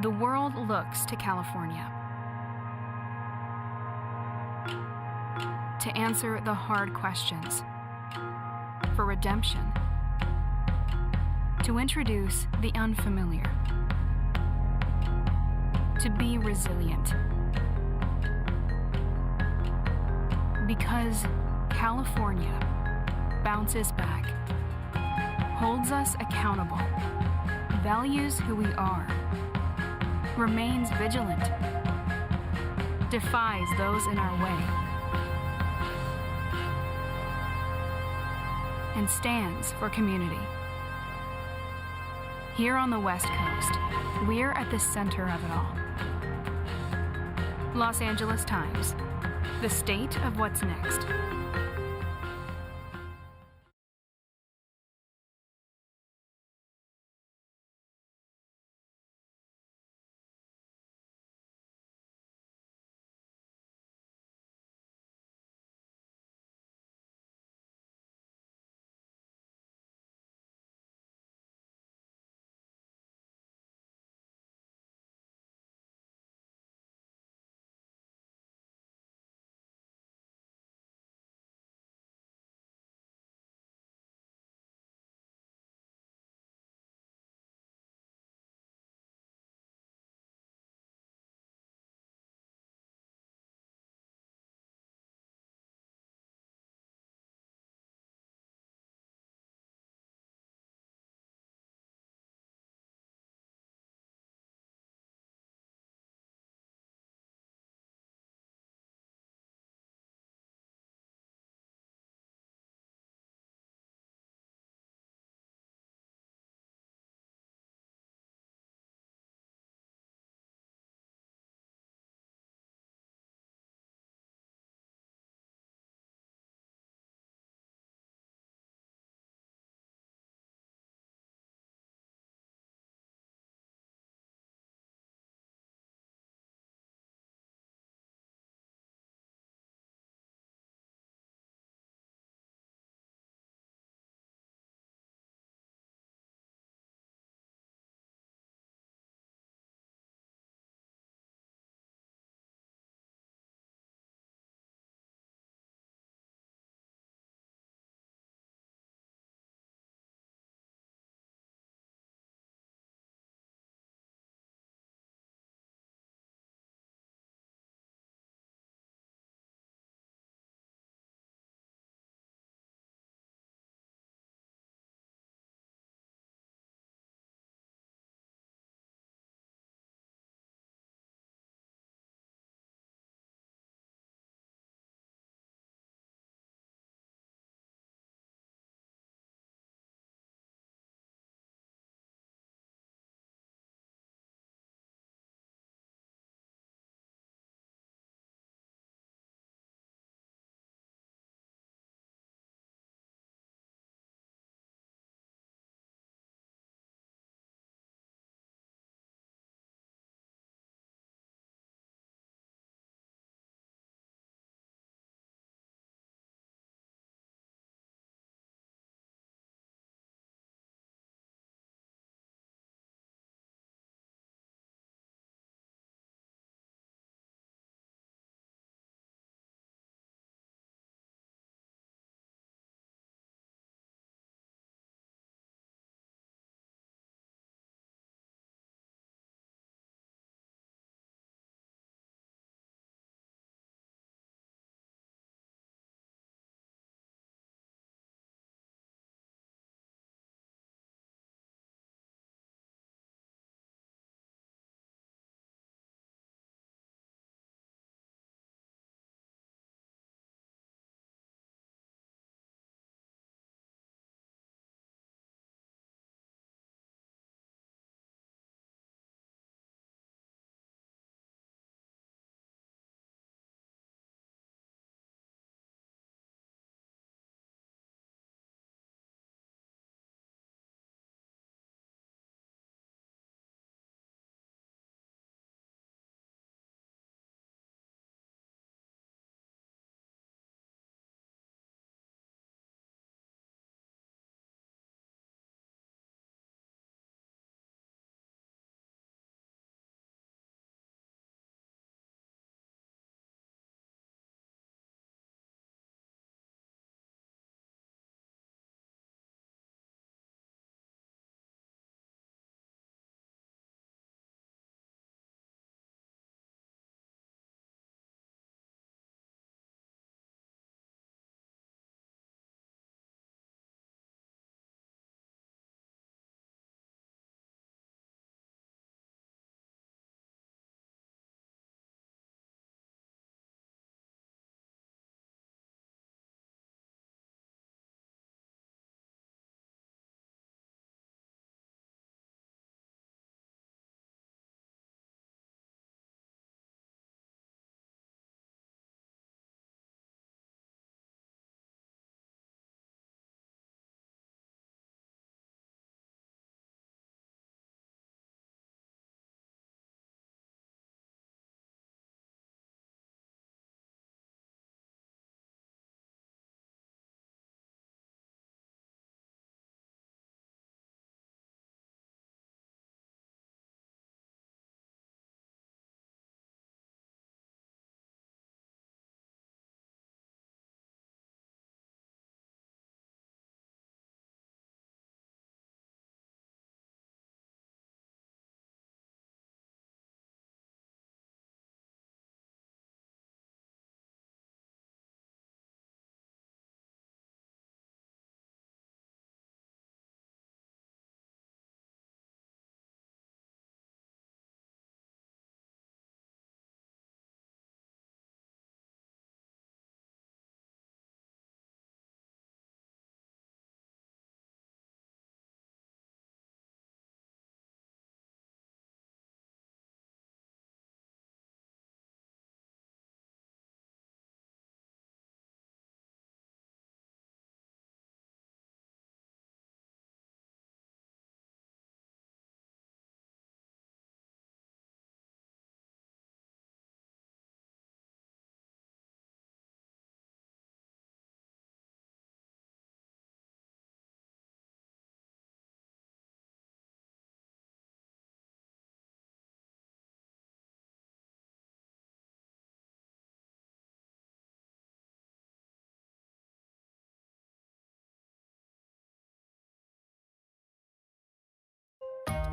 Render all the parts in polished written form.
The world looks to California to answer the hard questions, for redemption, to introduce the unfamiliar, to be resilient. Because California bounces back, holds us accountable, values who we are, remains vigilant, defies those in our way, and stands for community. Here on the West Coast, we're at the center of it all. Los Angeles Times, the state of what's next.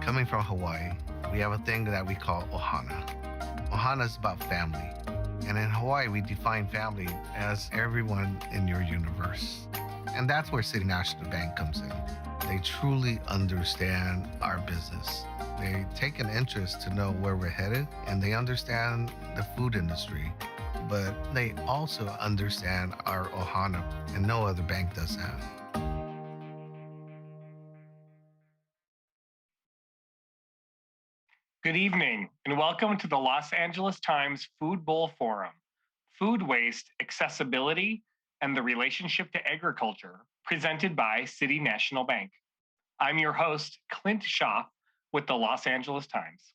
Coming from Hawaii, we have a thing that we call ohana. Ohana is about family. And in Hawaii, we define family as everyone in your universe. And that's where City National Bank comes in. They truly understand our business. They take an interest to know where we're headed, and they understand the food industry. But they also understand our ohana, and no other bank does that. Good evening, and welcome to the Los Angeles Times Food Bowl Forum, Food Waste, Accessibility, and the Relationship to Agriculture, presented by City National Bank. I'm your host, Clint Schaff, with the Los Angeles Times.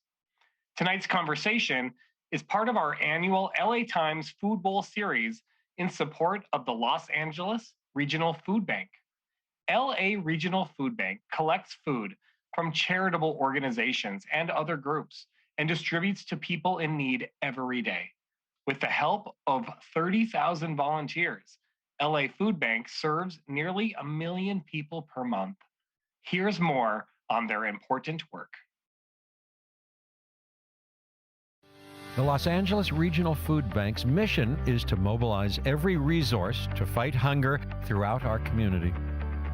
Tonight's conversation is part of our annual LA Times Food Bowl series in support of the Los Angeles Regional Food Bank. LA Regional Food Bank collects food from charitable organizations and other groups and distributes to people in need every day. With the help of 30,000 volunteers, LA Food Bank serves nearly 1 million people per month. Here's more on their important work. The Los Angeles Regional Food Bank's mission is to mobilize every resource to fight hunger throughout our community.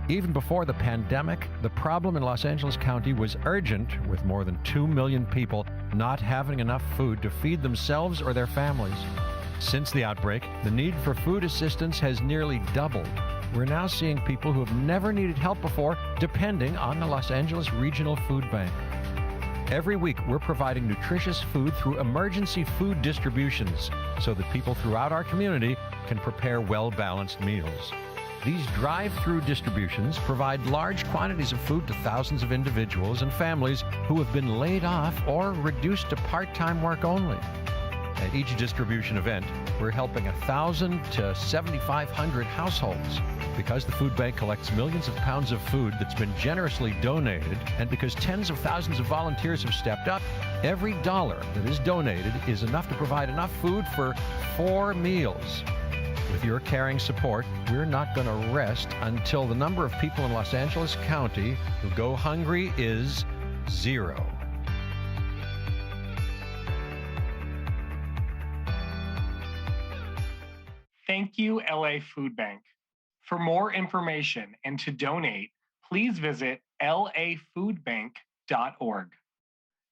Even before the pandemic, the problem in Los Angeles County was urgent, with more than 2 million people not having enough food to feed themselves or their families. Since the outbreak, the need for food assistance has nearly doubled. We're now seeing people who have never needed help before depending on the Los Angeles Regional Food Bank. Every week, we're providing nutritious food through emergency food distributions so that people throughout our community can prepare well-balanced meals. These drive-through distributions provide large quantities of food to thousands of individuals and families who have been laid off or reduced to part-time work only. At each distribution event, we're helping 1,000 to 7,500 households. Because the food bank collects millions of pounds of food that's been generously donated, and because tens of thousands of volunteers have stepped up, every dollar that is donated is enough to provide enough food for 4 meals. With your caring support, we're not going to rest until the number of people in Los Angeles County who go hungry is 0. Thank you, LA Food Bank. For more information and to donate, please visit lafoodbank.org.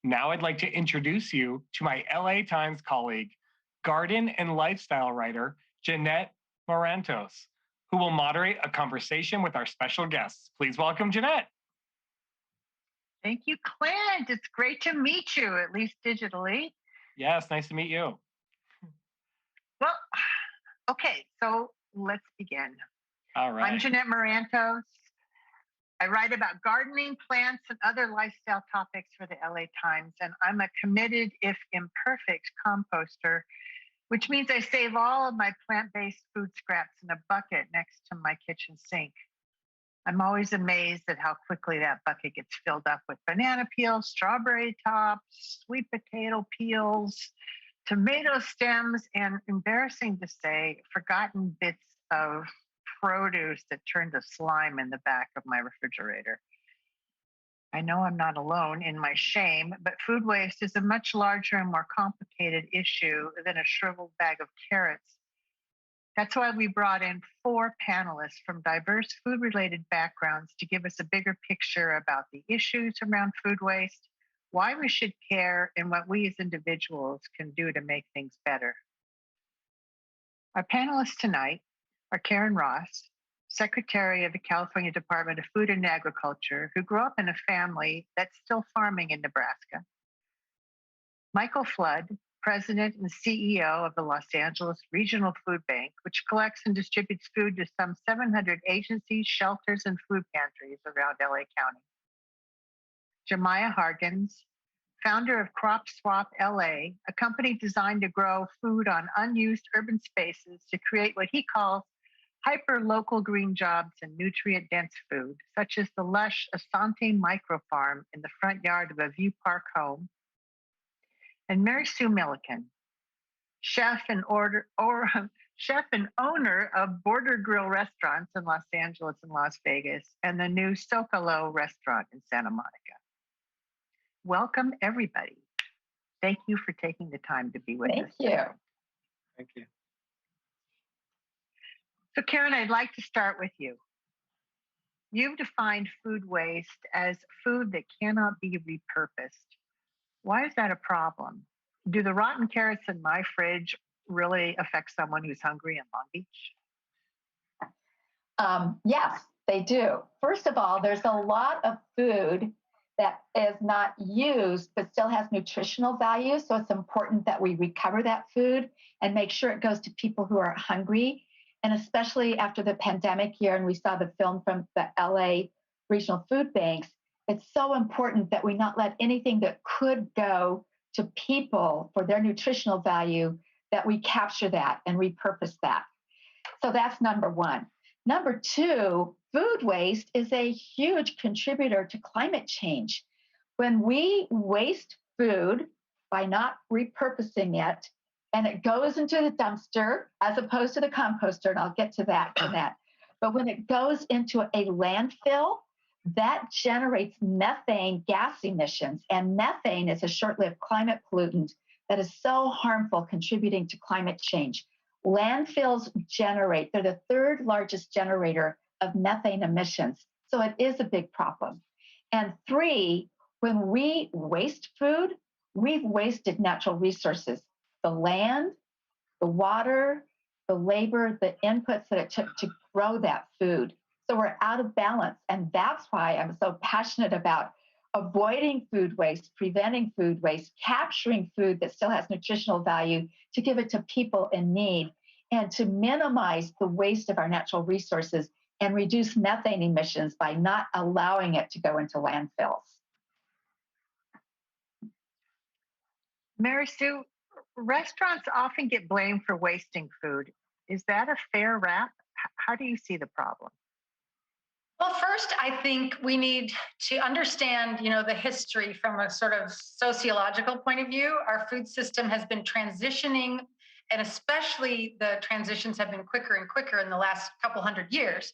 Now I'd like to introduce you to my LA Times colleague, garden and lifestyle writer, Jeanette Marantos, who will moderate a conversation with our special guests. Please welcome Jeanette. Thank you, Clint. It's great to meet you, at least digitally. Yes, nice to meet you. Well, okay, so let's begin. All right. I'm Jeanette Marantos. I write about gardening, plants, and other lifestyle topics for the LA Times, and I'm a committed, if imperfect, composter, which means I save all of my plant-based food scraps in a bucket next to my kitchen sink. I'm always amazed at how quickly that bucket gets filled up with banana peels, strawberry tops, sweet potato peels, tomato stems, and, embarrassing to say, forgotten bits of produce that turned to slime in the back of my refrigerator. I know I'm not alone in my shame, but food waste is a much larger and more complicated issue than a shriveled bag of carrots. That's why we brought in 4 panelists from diverse food-related backgrounds to give us a bigger picture about the issues around food waste, why we should care, and what we as individuals can do to make things better. Our panelists tonight are Karen Ross, Secretary of the California Department of Food and Agriculture, who grew up in a family that's still farming in Nebraska. Michael Flood, President and CEO of the Los Angeles Regional Food Bank, which collects and distributes food to some 700 agencies, shelters, and food pantries around LA County. Jamiah Hargins, founder of Crop Swap L.A., a company designed to grow food on unused urban spaces to create what he calls hyper-local green jobs and nutrient-dense food, such as the lush Asante micro farm in the front yard of a View Park home. And Mary Sue Milliken, chef and owner of Border Grill restaurants in Los Angeles and Las Vegas, and the new Socalo restaurant in Santa Monica. welcome everybody. Thank you for taking the time to be with us. Thank you. Thank you. So Karen, I'd like to start with you. You've defined food waste as food that cannot be repurposed. Why is that a problem? Do the rotten carrots in my fridge really affect someone who's hungry in Long Beach? Yes, they do. First of all, there's a lot of food that is not used but still has nutritional value. So it's important that we recover that food and make sure it goes to people who are hungry. And especially after the pandemic year, and we saw the film from the LA regional food banks, it's so important that we not let anything that could go to people for their nutritional value, that we capture that and repurpose that. So that's number one. Number two, food waste is a huge contributor to climate change. When we waste food by not repurposing it, and it goes into the dumpster as opposed to the composter, and I'll get to that in that. But when it goes into a landfill, that generates methane gas emissions. And methane is a short-lived climate pollutant that is so harmful, contributing to climate change. Landfills they're the third largest generator of methane emissions. So it is a big problem. And three, when we waste food, we've wasted natural resources, the land, the water, the labor, the inputs that it took to grow that food. So we're out of balance. And that's why I'm so passionate about avoiding food waste, preventing food waste, capturing food that still has nutritional value to give it to people in need, and to minimize the waste of our natural resources and reduce methane emissions by not allowing it to go into landfills. Mary Sue, restaurants often get blamed for wasting food. Is that a fair rap? How do you see the problem? Well, first, I think we need to understand, the history from a sort of sociological point of view. Our food system has been transitioning, and especially the transitions have been quicker and quicker in the last couple hundred years.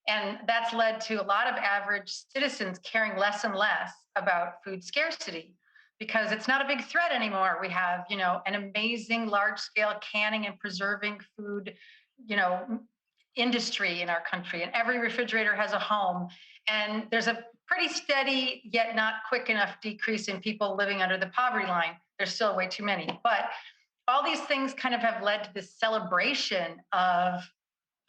And that's led to a lot of average citizens caring less and less about food scarcity, because it's not a big threat anymore. We have, an amazing large-scale canning and preserving food, industry in our country, and every refrigerator has a home. And there's a pretty steady, yet not quick enough decrease in people living under the poverty line. There's still way too many. But all these things kind of have led to this celebration of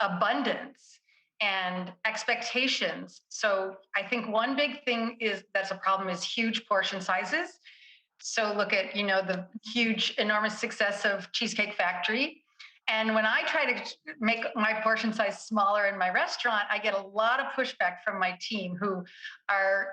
abundance and expectations. So I think one big thing that's a problem is huge portion sizes. So look at, the huge, enormous success of Cheesecake Factory. And when I try to make my portion size smaller in my restaurant, I get a lot of pushback from my team who are,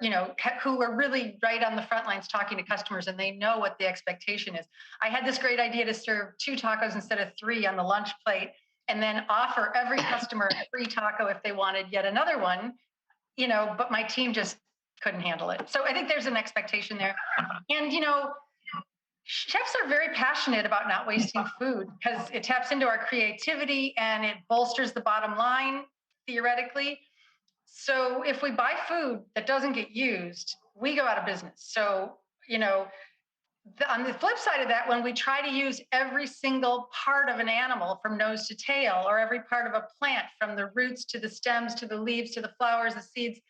who are really right on the front lines talking to customers, and they know what the expectation is. I had this great idea to serve 2 tacos instead of 3 on the lunch plate, and then offer every customer a free taco if they wanted yet another one, but my team just couldn't handle it. So I think there's an expectation there. And, chefs are very passionate about not wasting food because it taps into our creativity and it bolsters the bottom line, theoretically. So if we buy food that doesn't get used, we go out of business. So, on the flip side of that, when we try to use every single part of an animal from nose to tail, or every part of a plant from the roots to the stems to the leaves to the flowers, the seeds,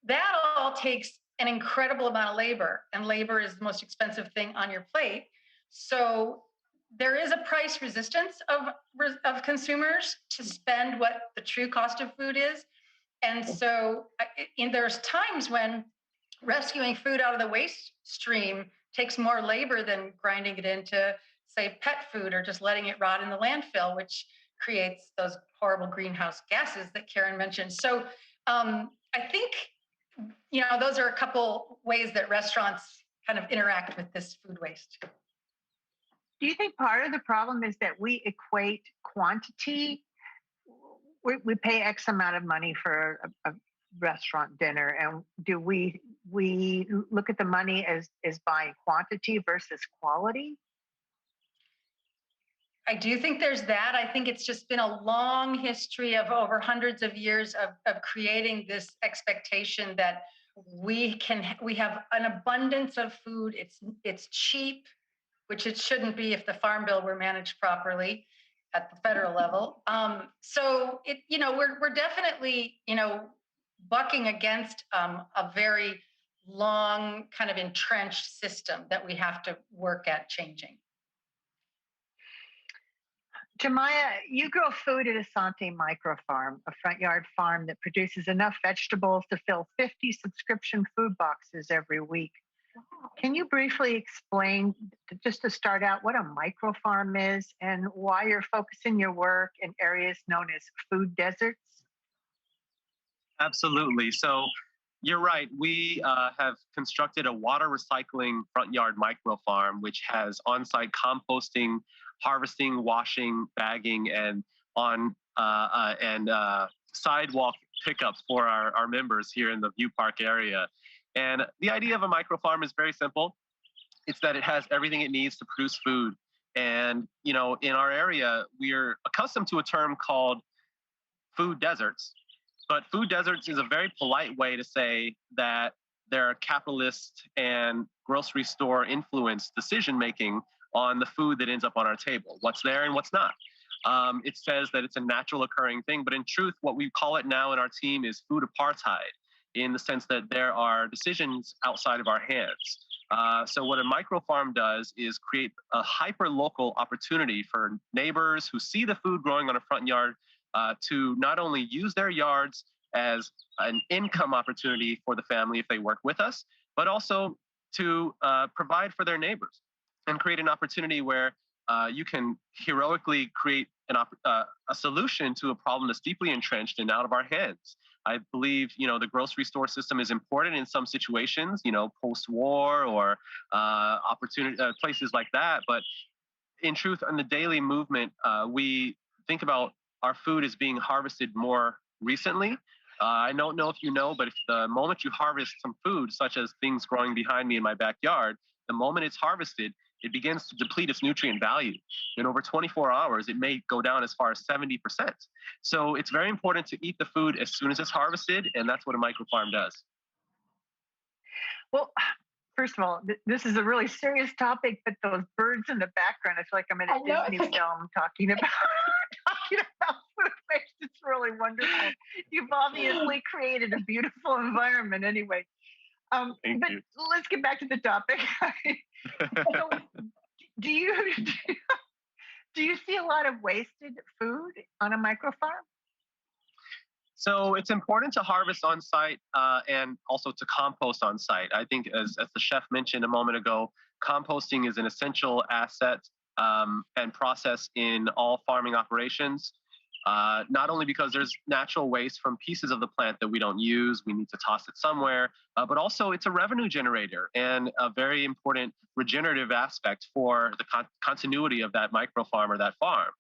that all takes an incredible amount of labor, and labor is the most expensive thing on your plate. So there is a price resistance of consumers to spend what the true cost of food is. And so there's times when rescuing food out of the waste stream takes more labor than grinding it into, say, pet food, or just letting it rot in the landfill, which creates those horrible greenhouse gases that Karen mentioned. So I think, those are a couple ways that restaurants kind of interact with this food waste. Do you think part of the problem is that we equate quantity? We pay X amount of money for a restaurant dinner, and do we look at the money as buying quantity versus quality? I do think there's that. I think it's just been a long history of over hundreds of years of creating this expectation that we have an abundance of food. It's cheap, which it shouldn't be if the farm bill were managed properly at the federal level. So we're definitely bucking against a very long kind of entrenched system that we have to work at changing. Jamiah, you grow food at Asante Micro Farm, a front yard farm that produces enough vegetables to fill 50 subscription food boxes every week. Wow. Can you briefly explain, just to start out, what a micro farm is and why you're focusing your work in areas known as food deserts? Absolutely. So you're right. We have constructed a water recycling front yard micro farm, which has on-site composting, harvesting, washing, bagging, and sidewalk pickups for our members here in the View Park area. And the idea of a micro farm is very simple. It's that it has everything it needs to produce food. And in our area, we're accustomed to a term called food deserts. But food deserts is a very polite way to say that there are capitalist and grocery store influenced decision making on the food that ends up on our table, what's there and what's not. It says that it's a natural occurring thing, but in truth, what we call it now in our team is food apartheid, in the sense that there are decisions outside of our hands. So what a micro farm does is create a hyper local opportunity for neighbors who see the food growing on a front yard to not only use their yards as an income opportunity for the family if they work with us, but also to provide for their neighbors and create an opportunity where you can heroically create a solution to a problem that's deeply entrenched and out of our hands. I believe, the grocery store system is important in some situations, post-war or opportunity places like that. But in truth, in the daily movement, we think about our food is being harvested more recently. I don't know if you know, but if the moment you harvest some food, such as things growing behind me in my backyard, the moment it's harvested, it begins to deplete its nutrient value. In over 24 hours, it may go down as far as 70%. So it's very important to eat the food as soon as it's harvested, and that's what a microfarm does. Well, first of all, this is a really serious topic, but those birds in the background, I feel like I'm in a Disney film talking about food waste. It's really wonderful. You've obviously created a beautiful environment anyway. But let's get back to the topic. So, do you see a lot of wasted food on a micro farm? So it's important to harvest on site and also to compost on site. I think as the chef mentioned a moment ago, composting is an essential asset and process in all farming operations. Not only because there's natural waste from pieces of the plant that we don't use, we need to toss it somewhere, but also it's a revenue generator and a very important regenerative aspect for the continuity of that micro farm or that farm.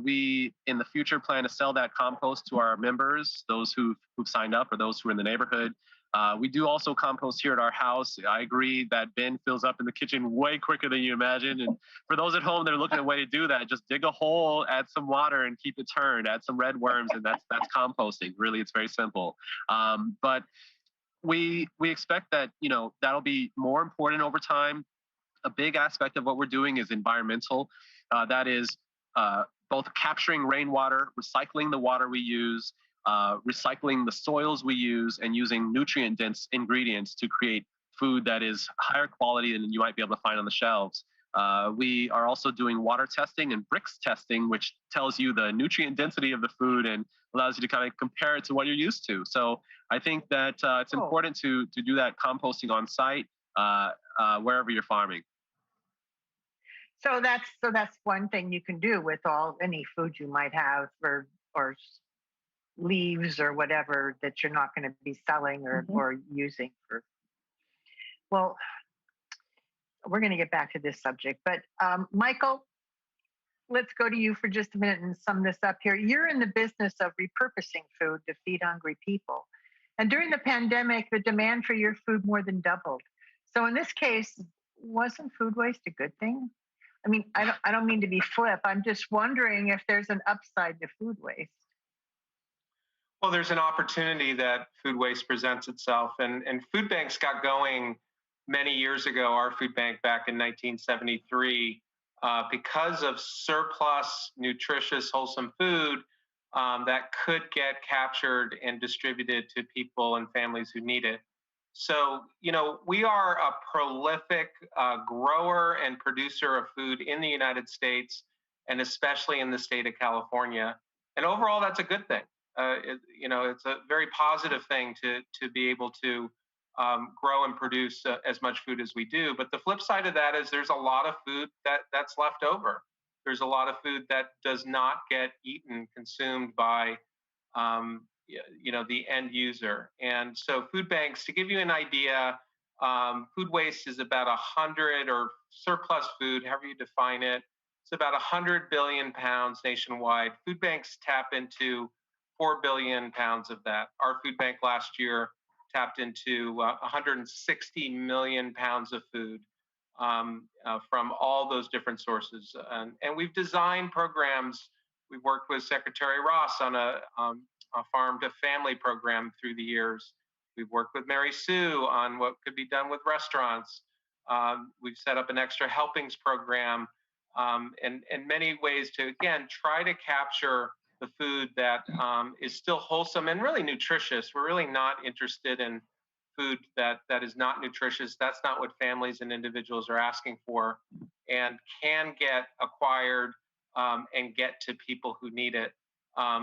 We, in the future, plan to sell that compost to our members, those who've signed up or those who are in the neighborhood. We do also compost here at our house. I agree that bin fills up in the kitchen way quicker than you imagine. And for those at home that are looking at a way to do that, just dig a hole, add some water, and keep it turned. Add some red worms, and that's composting. Really, it's very simple. But we expect that that'll be more important over time. A big aspect of what we're doing is environmental. That is both capturing rainwater, recycling the water we use, recycling the soils we use, and using nutrient-dense ingredients to create food that is higher quality than you might be able to find on the shelves. We are also doing water testing and bricks testing, which tells you the nutrient density of the food and allows you to kind of compare it to what you're used to. So I think that it's important to do that composting on site wherever you're farming. So that's one thing you can do with any food you might have or leaves or whatever that you're not going to be selling or using for. Well, we're going to get back to this subject, but Michael, let's go to you for just a minute and sum this up here. You're in the business of repurposing food to feed hungry people. And during the pandemic, the demand for your food more than doubled. So in this case, wasn't food waste a good thing? I mean, I don't mean to be flip. I'm just wondering if there's an upside to food waste. Well, there's an opportunity that food waste presents itself, and food banks got going many years ago. Our food bank back in 1973, because of surplus, nutritious, wholesome food that could get captured and distributed to people and families who need it. So, we are a prolific grower and producer of food in the United States, and especially in the state of California. And overall, that's a good thing. It's a very positive thing to be able to grow and produce as much food as we do. But the flip side of that is there's a lot of food that's left over. There's a lot of food that does not get eaten, consumed by the end user. And so food banks, to give you an idea, food waste is about 100, or surplus food, however you define it. It's about 100 billion pounds nationwide. Food banks tap into 4 billion pounds of that. Our food bank last year tapped into 160 million pounds of food from all those different sources. And we've designed programs. We've worked with Secretary Ross on a farm to family program through the years. We've worked with Mary Sue on what could be done with restaurants. We've set up an extra helpings program, and many ways to, again, try to capture the food that is still wholesome and really nutritious. We're really not interested in food that is not nutritious. That's not what families and individuals are asking for, and can get acquired and get to people who need it.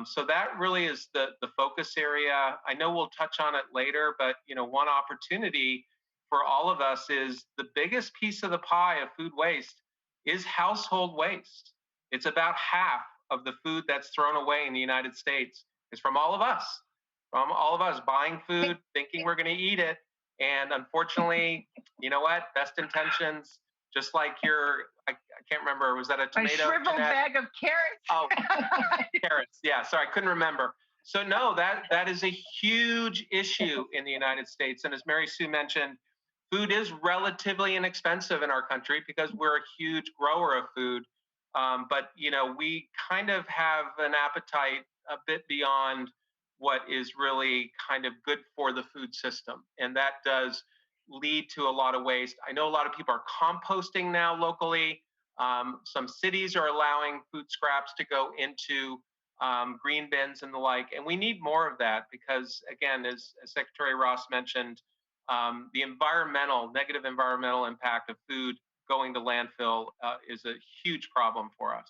So that really is the focus area. I know we'll touch on it later, but one opportunity for all of us is the biggest piece of the pie of food waste is household waste. It's about half of the food that's thrown away in the United States is from all of us buying food, thinking we're going to eat it. And unfortunately, you know what? Best intentions, just like I can't remember, was that a tomato? A shriveled bag of carrots? Oh, carrots. Yeah, sorry, I couldn't remember. So no, that is a huge issue in the United States. And as Mary Sue mentioned, food is relatively inexpensive in our country because we're a huge grower of food. But we kind of have an appetite a bit beyond what is really kind of good for the food system. And that does lead to a lot of waste. I know a lot of people are composting now locally. Some cities are allowing food scraps to go into green bins and the like. And we need more of that because, again, as Secretary Ross mentioned, the negative environmental impact of food going to landfill is a huge problem for us.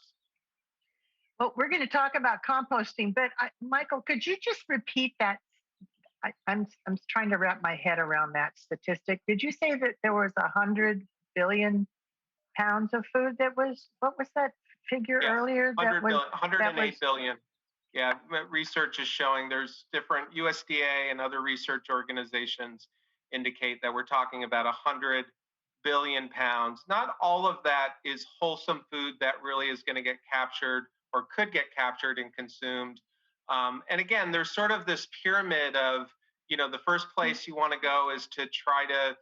Well, we're going to talk about composting, but Michael, could you just repeat that? I'm trying to wrap my head around that statistic. Did you say that there was 100 billion pounds of food that was? What was that figure earlier? 108 billion. Yeah, research is showing there's different USDA and other research organizations indicate that we're talking about 100 billion pounds. Not all of that is wholesome food that really is going to get captured or could get captured and consumed. And again, there's sort of this pyramid of, the first place you want to go is to try to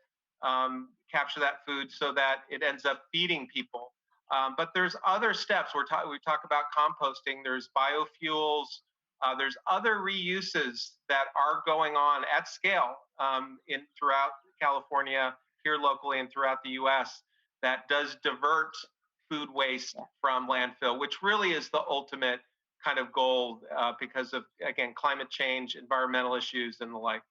capture that food so that it ends up feeding people. But there's other steps. We talk about composting. There's biofuels. There's other reuses that are going on at scale throughout California, here locally, and throughout the U.S. that does divert food waste from landfill, which really is the ultimate kind of goal because of, again, climate change, environmental issues, and the like.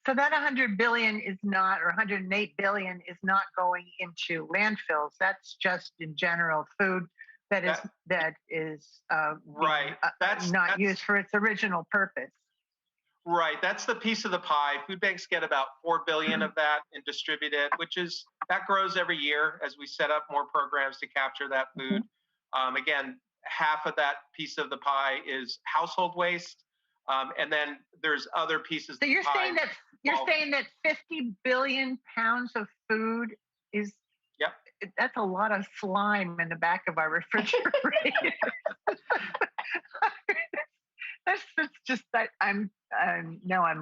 So that 100 billion is not, or 108 billion is not going into landfills. That's just in general food that is right. That's used for its original purpose. Right. That's the piece of the pie. Food banks get about 4 billion of that and distribute it, that grows every year as we set up more programs to capture that food. Again, half of that piece of the pie is household waste. And then there's other pieces. So you're saying that 50 billion pounds of food is. Yep. That's a lot of slime in the back of our refrigerator. That's just that I'm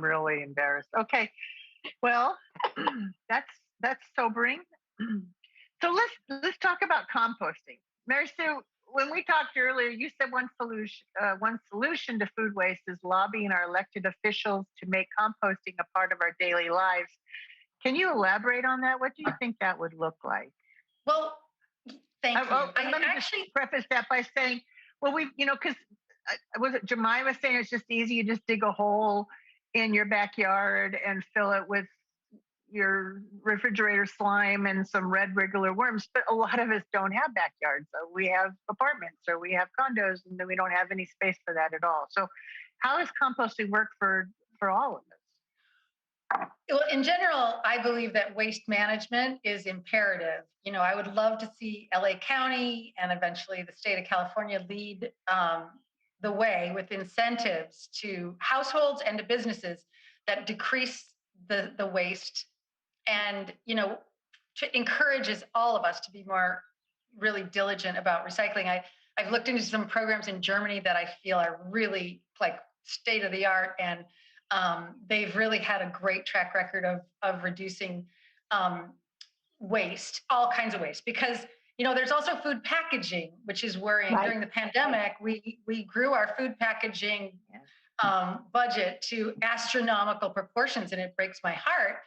really embarrassed. Okay, well, that's sobering. So let's talk about composting. Mary Sue, when we talked earlier, you said one solution to food waste is lobbying our elected officials to make composting a part of our daily lives. Can you elaborate on that? What do you think that would look like? Well, thank you. Let me just preface that by saying, well, because was it Jamiah was saying it's just easy. You just dig a hole in your backyard and fill it with your refrigerator slime and some red regular worms. But a lot of us don't have backyards. So we have apartments or we have condos, and then we don't have any space for that at all. So how does composting work for all of us? Well, in general, I believe that waste management is imperative. I would love to see LA County and eventually the state of California lead the way with incentives to households and to businesses that decrease the waste and, encourages all of us to be more really diligent about recycling. I've looked into some programs in Germany that I feel are really like state of the art, and they've really had a great track record of reducing waste, all kinds of waste, because there's also food packaging, which is worrying. Right. During the pandemic, we grew our food packaging budget to astronomical proportions, and it breaks my heart.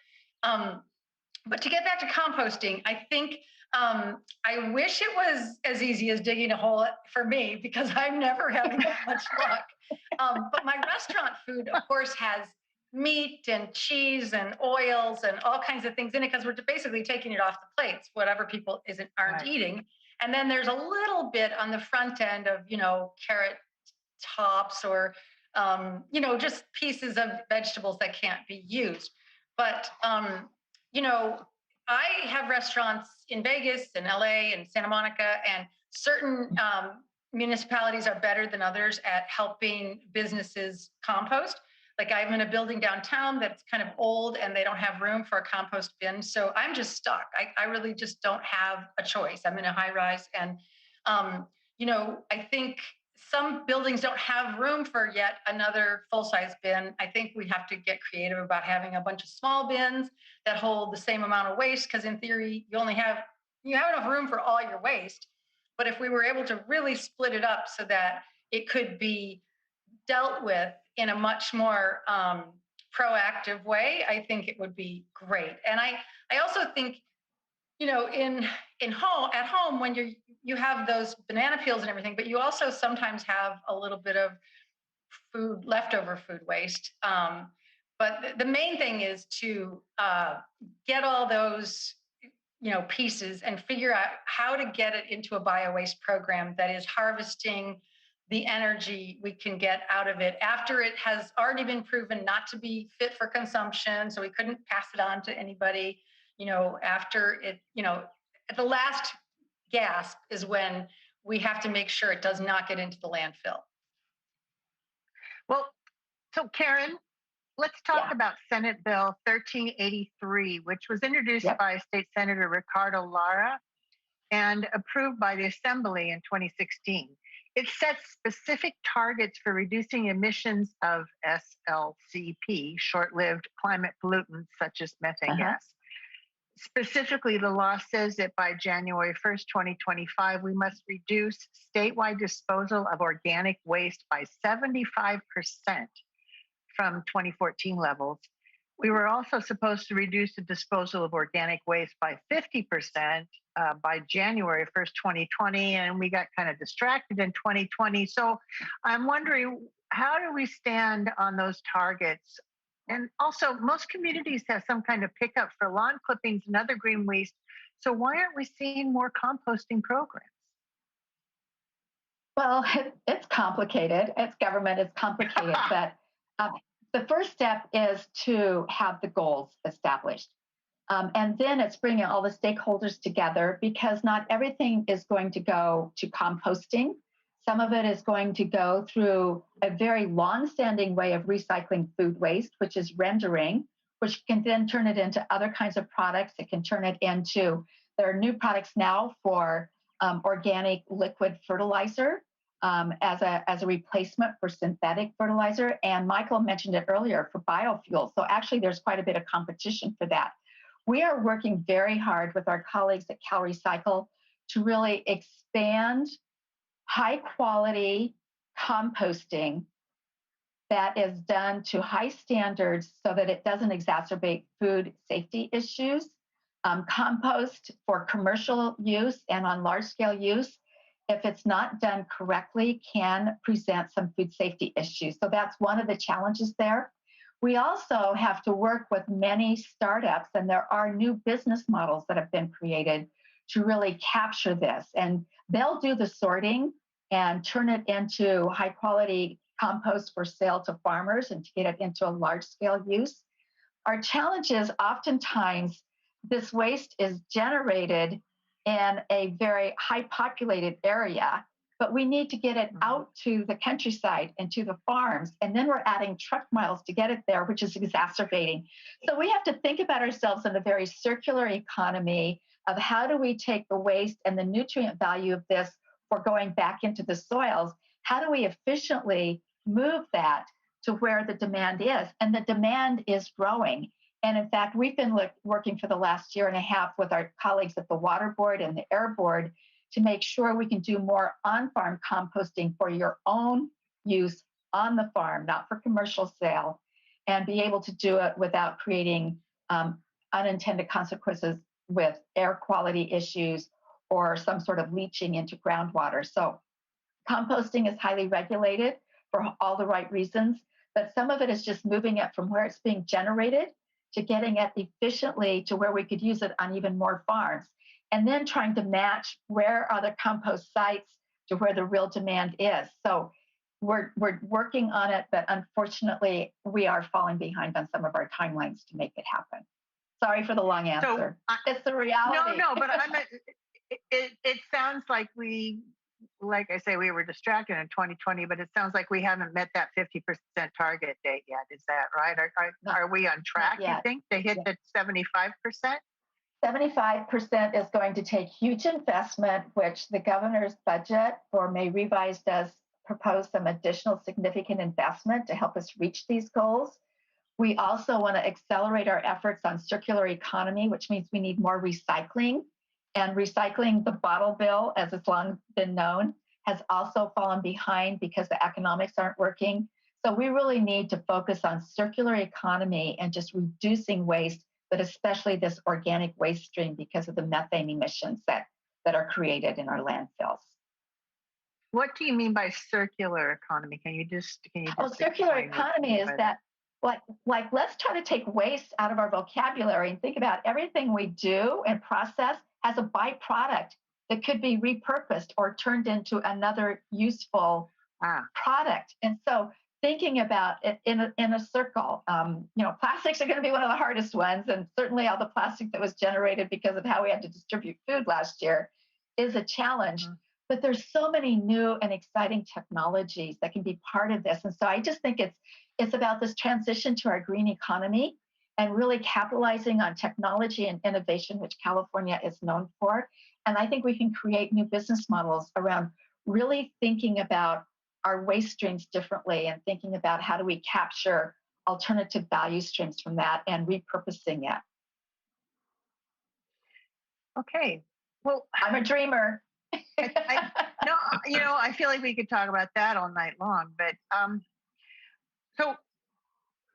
But to get back to composting, I think I wish it was as easy as digging a hole for me, because I'm never having much luck. But my restaurant food, of course, has meat and cheese and oils and all kinds of things in it, because we're basically taking it off the plates, whatever people aren't eating. And then there's a little bit on the front end of, carrot tops or, just pieces of vegetables that can't be used. But, I have restaurants in Vegas and LA and Santa Monica, and certain municipalities are better than others at helping businesses compost. Like, I'm in a building downtown that's kind of old and they don't have room for a compost bin. So I'm just stuck. I really just don't have a choice. I'm in a high rise, and, I think some buildings don't have room for yet another full-size bin. I think we have to get creative about having a bunch of small bins that hold the same amount of waste, because in theory, you have enough room for all your waste. But if we were able to really split it up so that it could be dealt with in a much more proactive way, I think it would be great. And I also think, at home, when you have those banana peels and everything, but you also sometimes have a little bit of leftover food waste. But the main thing is to get all those, pieces and figure out how to get it into a bio-waste program that is harvesting the energy we can get out of it after it has already been proven not to be fit for consumption. So we couldn't pass it on to anybody, after it, at the last gasp is when we have to make sure it does not get into the landfill. Well, so Karen, let's talk about Senate Bill 1383, which was introduced by State Senator Ricardo Lara and approved by the Assembly in 2016. It sets specific targets for reducing emissions of SLCP, short-lived climate pollutants such as methane gas. Specifically, the law says that by January 1st, 2025, we must reduce statewide disposal of organic waste by 75% from 2014 levels. We were also supposed to reduce the disposal of organic waste by 50% by January 1st, 2020, and we got kind of distracted in 2020. So I'm wondering, how do we stand on those targets? And also, most communities have some kind of pickup for lawn clippings and other green waste. So why aren't we seeing more composting programs? Well, it's complicated. It's government, it's complicated. But the first step is to have the goals established. And then it's bringing all the stakeholders together, because not everything is going to go to composting. Some of it is going to go through a very long-standing way of recycling food waste, which is rendering, which can then turn it into other kinds of products. It can turn it into, there are new products now for organic liquid fertilizer as a replacement for synthetic fertilizer. And Michael mentioned it earlier for biofuels. So actually there's quite a bit of competition for that. We are working very hard with our colleagues at CalRecycle to really expand high quality composting that is done to high standards so that it doesn't exacerbate food safety issues. Compost for commercial use and on large scale use, if it's not done correctly, can present some food safety issues. So that's one of the challenges there. We also have to work with many startups, and there are new business models that have been created to really capture this. And they'll do the sorting and turn it into high quality compost for sale to farmers and to get it into a large scale use. Our challenge is oftentimes this waste is generated in a very high populated area, but we need to get it out to the countryside and to the farms. And then we're adding truck miles to get it there, which is exacerbating. So we have to think about ourselves in a very circular economy of how do we take the waste and the nutrient value of this for going back into the soils? How do we efficiently move that to where the demand is? And the demand is growing. And in fact, we've been working for the last year and a half with our colleagues at the Water Board and the Air Board to make sure we can do more on-farm composting for your own use on the farm, not for commercial sale, and be able to do it without creating unintended consequences with air quality issues or some sort of leaching into groundwater. So composting is highly regulated for all the right reasons, but some of it is just moving it from where it's being generated to getting it efficiently to where we could use it on even more farms. And then trying to match where are the compost sites to where the real demand is. So we're working on it, but unfortunately, we are falling behind on some of our timelines to make it happen. Sorry for the long answer. So, it's the reality. No, but it sounds like like I say, we were distracted in 2020, but it sounds like we haven't met that 50% target date yet. Is that right? Are we on track, you think, to hit the 75%? 75% is going to take huge investment, which the governor's budget for May revised does propose some additional significant investment to help us reach these goals. We also want to accelerate our efforts on circular economy, which means we need more recycling. And recycling, the bottle bill, as it's long been known, has also fallen behind because the economics aren't working. So we really need to focus on circular economy and just reducing waste, but especially this organic waste stream because of the methane emissions that are created in our landfills. What do you mean by circular economy? Can you just circular economy is that like let's try to take waste out of our vocabulary and think about everything we do and process has a byproduct that could be repurposed or turned into another useful product. And so thinking about it in a circle, plastics are going to be one of the hardest ones. And certainly all the plastic that was generated because of how we had to distribute food last year is a challenge. Mm-hmm. But there's so many new and exciting technologies that can be part of this. And so I just think it's about this transition to our green economy and really capitalizing on technology and innovation, which California is known for. And I think we can create new business models around really thinking about our waste streams differently and thinking about how do we capture alternative value streams from that and repurposing it. Okay. Well, I'm a dreamer. I feel like we could talk about that all night long. But so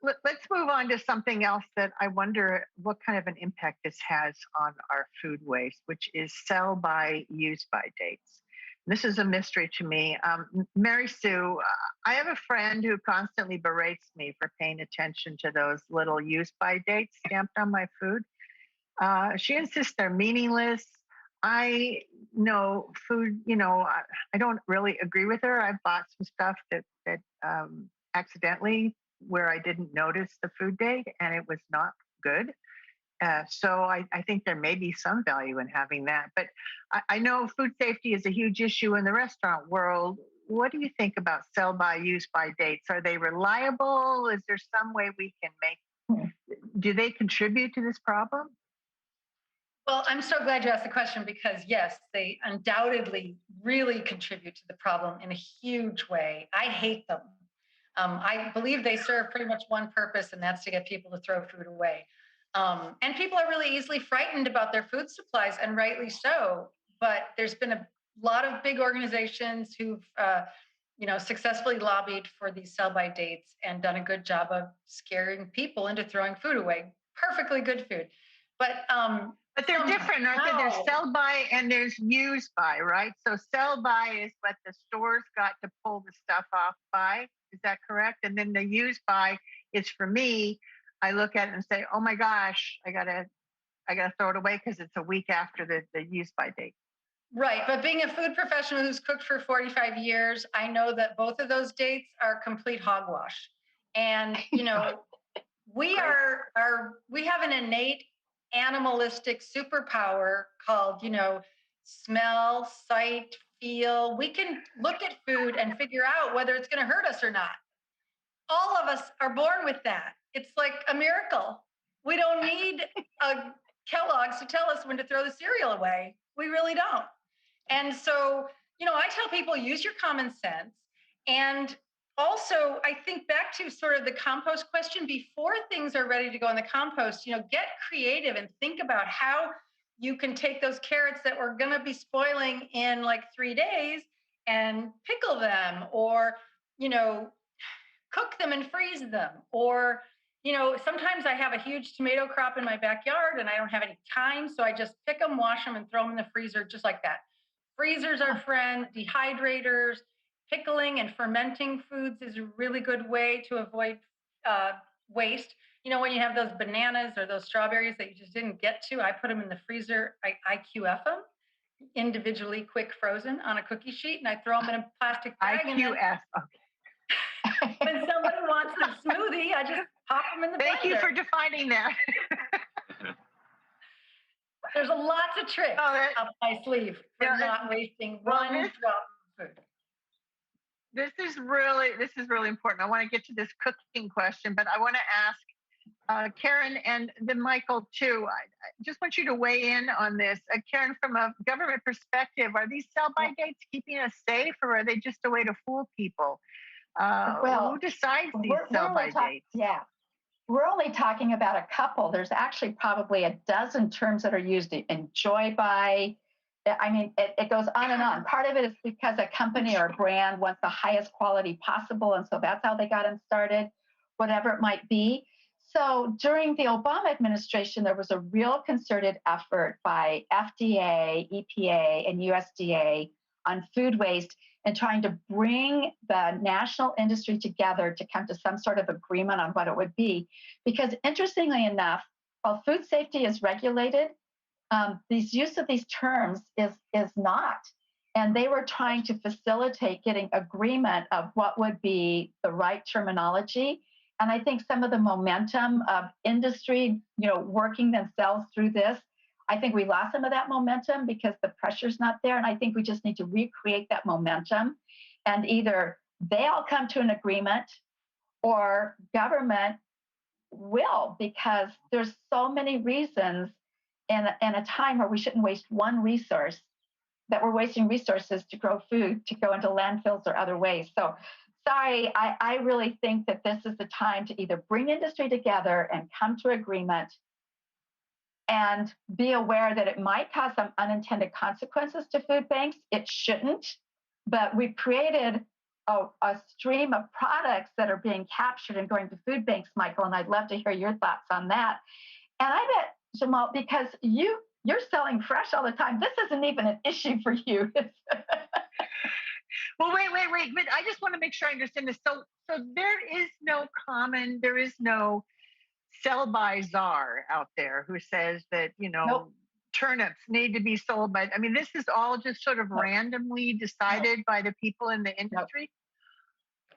let's move on to something else that I wonder what kind of an impact this has on our food waste, which is sell by, use by dates. This is a mystery to me. Mary Sue, I have a friend who constantly berates me for paying attention to those little use by dates stamped on my food. She insists they're meaningless. I know food, I don't really agree with her. I've bought some stuff that accidentally where I didn't notice the food date and it was not good. So I think there may be some value in having that. But I know food safety is a huge issue in the restaurant world. What do you think about sell by, use by dates? Are they reliable? Is there some way we can do they contribute to this problem? Well, I'm so glad you asked the question because, yes, they undoubtedly really contribute to the problem in a huge way. I hate them. I believe they serve pretty much one purpose, and that's to get people to throw food away. And people are really easily frightened about their food supplies, and rightly so. But there's been a lot of big organizations who've successfully lobbied for these sell-by dates and done a good job of scaring people into throwing food away. Perfectly good food, but they're different, aren't they? There's sell by and there's use by, right? So sell by is what the stores got to pull the stuff off by. Is that correct? And then the use by is for me. I look at it and say, oh my gosh, I gotta throw it away because it's a week after the use by date. Right. But being a food professional who's cooked for 45 years, I know that both of those dates are complete hogwash. And, we have an innate animalistic superpower called, smell, sight, feel. We can look at food and figure out whether it's going to hurt us or not. All of us are born with that. It's like a miracle. We don't need a Kellogg's to tell us when to throw the cereal away. We really don't. And so, I tell people use your common sense. And also, I think back to sort of the compost question, before things are ready to go in the compost, get creative and think about how you can take those carrots that were going to be spoiling in like 3 days and pickle them, or, cook them and freeze them. Or, sometimes I have a huge tomato crop in my backyard and I don't have any time. So I just pick them, wash them, and throw them in the freezer just like that. Freezers are friend, dehydrators. Pickling and fermenting foods is a really good way to avoid waste. When you have those bananas or those strawberries that you just didn't get to, I put them in the freezer. I IQF them individually, quick frozen on a cookie sheet, and I throw them in a plastic bag. IQF. Okay. When somebody wants a smoothie, I just pop them in the blender. Thank you for defining that. There's lots of tricks up my sleeve for not wasting one drop of food. This is really important. I want to get to this cooking question, but I want to ask Karen and then Michael too. I just want you to weigh in on this. Karen, from a government perspective, are these sell-by dates keeping us safe, or are they just a way to fool people? Who decides these sell-by dates? Yeah. We're only talking about a couple. There's actually probably a dozen terms that are used. Enjoy by. I mean, it goes on and on. Part of it is because a company or a brand wants the highest quality possible, and so that's how they got them started, whatever it might be. So during the Obama administration, there was a real concerted effort by FDA, EPA, and USDA on food waste and trying to bring the national industry together to come to some sort of agreement on what it would be. Because interestingly enough, while food safety is regulated, these use of these terms is not. And they were trying to facilitate getting agreement of what would be the right terminology. And I think some of the momentum of industry, working themselves through this, I think we lost some of that momentum because the pressure's not there. And I think we just need to recreate that momentum. And either they all come to an agreement or government will, because there's so many reasons in a time where we shouldn't waste one resource, that we're wasting resources to grow food to go into landfills or other ways. So sorry, I really think that this is the time to either bring industry together and come to agreement and be aware that it might cause some unintended consequences to food banks. It shouldn't, but we've created a stream of products that are being captured and going to food banks, Michael, and I'd love to hear your thoughts on that. And I bet, Jamal, because you're selling fresh all the time, this isn't even an issue for you. Well, wait. But I just want to make sure I understand this. So there is no sell-by czar out there who says that, Nope. turnips need to be sold by. I mean, this is all just sort of randomly decided by the people in the industry.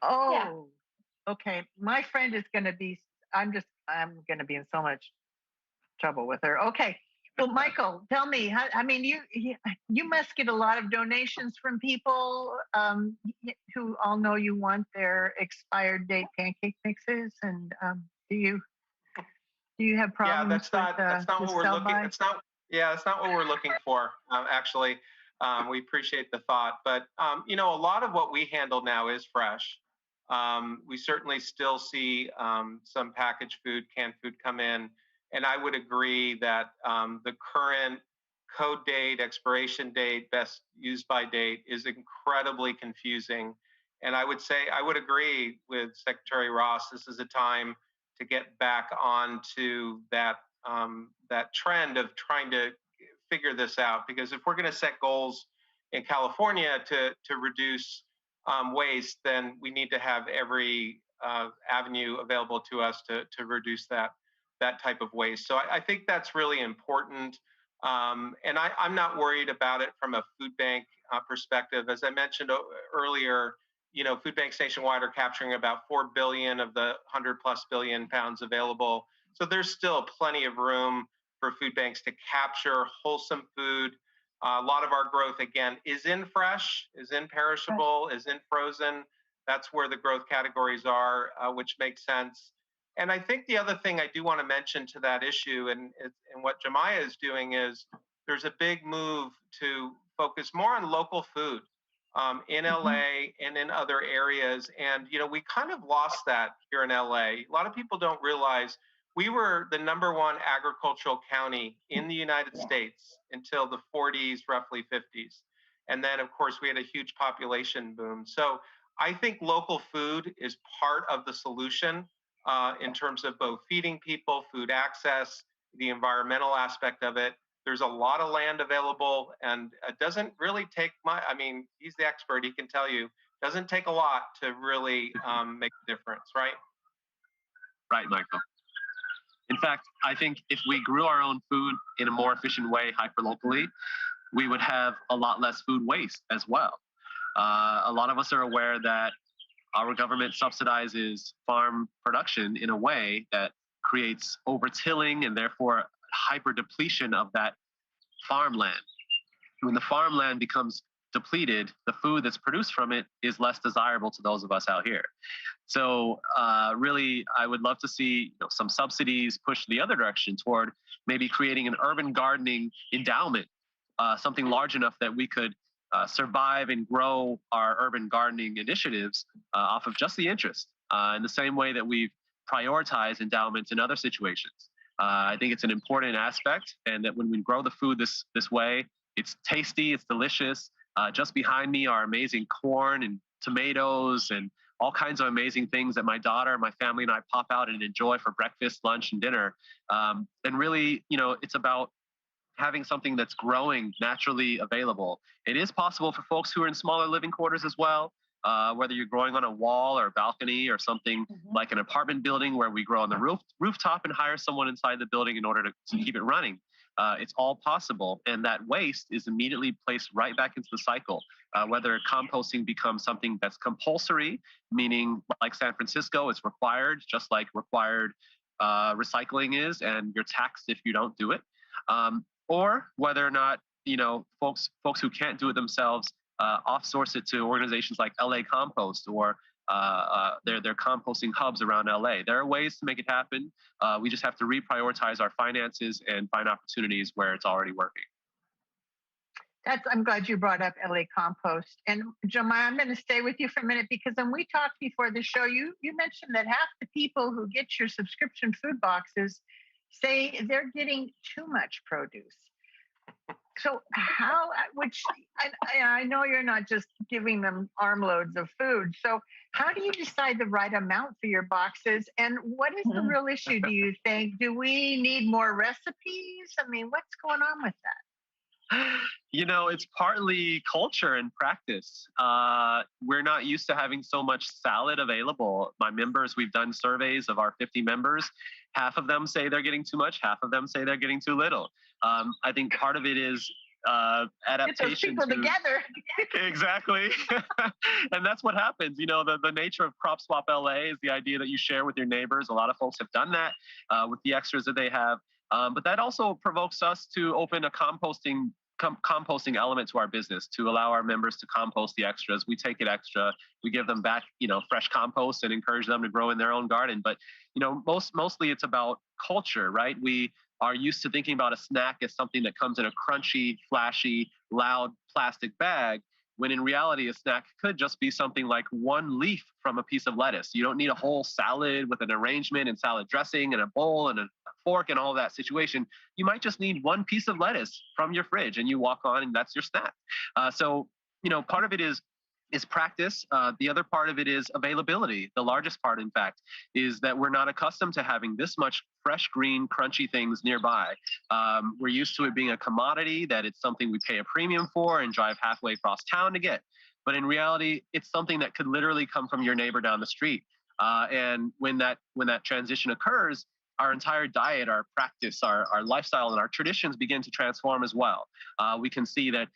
Oh, yeah. Okay. My friend is going to be. I'm going to be in so much trouble with her. Okay. Well, Michael, tell me. You must get a lot of donations from people who all know you want their expired date pancake mixes, and do you have problems? Yeah, that's not what we're looking. That's not what we're looking for. Actually, we appreciate the thought, but a lot of what we handle now is fresh. We certainly still see some packaged food, canned food come in. And I would agree that the current code date, expiration date, best used by date is incredibly confusing. And I would say, I would agree with Secretary Ross, this is a time to get back onto that trend of trying to figure this out. Because if we're going to set goals in California to reduce waste, then we need to have every avenue available to us to reduce that type of waste. So I think that's really important. And I'm not worried about it from a food bank perspective. As I mentioned earlier, food banks nationwide are capturing about 4 billion of the 100 plus billion pounds available. So there's still plenty of room for food banks to capture wholesome food. A lot of our growth, again, is in fresh, is in perishable, is in frozen. That's where the growth categories are, which makes sense. And I think the other thing I do want to mention to that issue and what Jamiah is doing is there's a big move to focus more on local food in LA and in other areas. And, we kind of lost that here in LA. A lot of people don't realize we were the #1 agricultural county in the United States until the 40s, roughly 50s. And then, of course, we had a huge population boom. So I think local food is part of the solution in terms of both feeding people, food access, the environmental aspect of it. There's a lot of land available, and it doesn't really take much. I mean, he's the expert. He can tell you, it doesn't take a lot to really make a difference, right? Right, Michael. In fact, I think if we grew our own food in a more efficient way, hyper-locally, we would have a lot less food waste as well. A lot of us are aware that our government subsidizes farm production in a way that creates over-tilling and therefore hyper-depletion of that farmland. When the farmland becomes depleted, the food that's produced from it is less desirable to those of us out here. So really, I would love to see some subsidies push the other direction toward maybe creating an urban gardening endowment, something large enough that we could survive and grow our urban gardening initiatives off of just the interest in the same way that we've prioritized endowments in other situations. I think it's an important aspect, and that when we grow the food this way, it's tasty, it's delicious. Just behind me are amazing corn and tomatoes and all kinds of amazing things that my daughter, my family, and I pop out and enjoy for breakfast, lunch, and dinner. And really, it's about having something that's growing naturally available. It is possible for folks who are in smaller living quarters as well, whether you're growing on a wall or a balcony or something like an apartment building where we grow on the rooftop and hire someone inside the building in order to keep it running. It's all possible. And that waste is immediately placed right back into the cycle. Whether composting becomes something that's compulsory, meaning like San Francisco, it's required, just like required recycling is, and you're taxed if you don't do it. Or whether or not, folks who can't do it themselves off-source it to organizations like LA Compost or their composting hubs around LA. There are ways to make it happen. We just have to reprioritize our finances and find opportunities where it's already working. I'm glad you brought up LA Compost. And Jamiah, I'm going to stay with you for a minute because when we talked before the show, you mentioned that half the people who get your subscription food boxes say they're getting too much produce. So I know you're not just giving them armloads of food. So how do you decide the right amount for your boxes? And what is the real issue, do you think? Do we need more recipes? I mean, what's going on with that? It's partly culture and practice. We're not used to having so much salad available. My members, we've done surveys of our 50 members. Half of them say they're getting too much. Half of them say they're getting too little. I think part of it is adaptation. Get those people together. Exactly. And that's what happens. The nature of Crop Swap L.A. is the idea that you share with your neighbors. A lot of folks have done that with the extras that they have. But that also provokes us to open a composting element to our business to allow our members to compost the extras. We take it extra. We give them back, fresh compost and encourage them to grow in their own garden. But, mostly it's about culture, right? We are used to thinking about a snack as something that comes in a crunchy, flashy, loud plastic bag, when in reality, a snack could just be something like one leaf from a piece of lettuce. You don't need a whole salad with an arrangement and salad dressing and a bowl and a fork and all that situation. You might just need one piece of lettuce from your fridge and you walk on and that's your snack. So, part of it is practice. The other part of it is availability. The largest part, in fact, is that we're not accustomed to having this much fresh, green, crunchy things nearby. We're used to it being a commodity, that it's something we pay a premium for and drive halfway across town to get. But in reality, it's something that could literally come from your neighbor down the street. And when that transition occurs, our entire diet, our practice, our lifestyle, and our traditions begin to transform as well. We can see that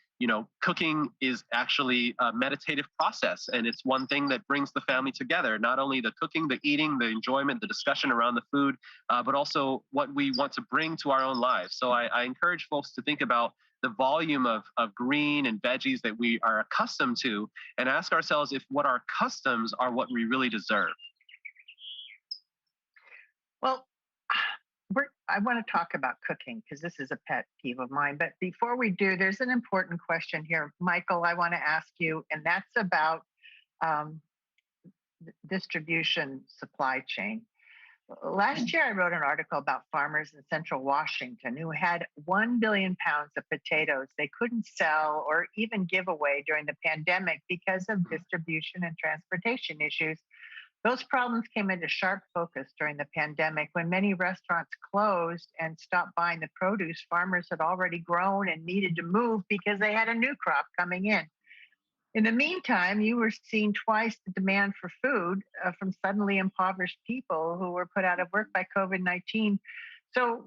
cooking is actually a meditative process, and it's one thing that brings the family together. Not only the cooking, the eating, the enjoyment, the discussion around the food, but also what we want to bring to our own lives. So I encourage folks to think about the volume of green and veggies that we are accustomed to, and ask ourselves if what our customs are what we really deserve. Well, I want to talk about cooking because this is a pet peeve of mine. But before we do, there's an important question here, Michael, I want to ask you, and that's about distribution supply chain. Last year, I wrote an article about farmers in central Washington who had 1 billion pounds of potatoes they couldn't sell or even give away during the pandemic because of distribution and transportation issues. Those problems came into sharp focus during the pandemic when many restaurants closed and stopped buying the produce farmers had already grown and needed to move because they had a new crop coming in. In the meantime, you were seeing twice the demand for food from suddenly impoverished people who were put out of work by COVID-19. So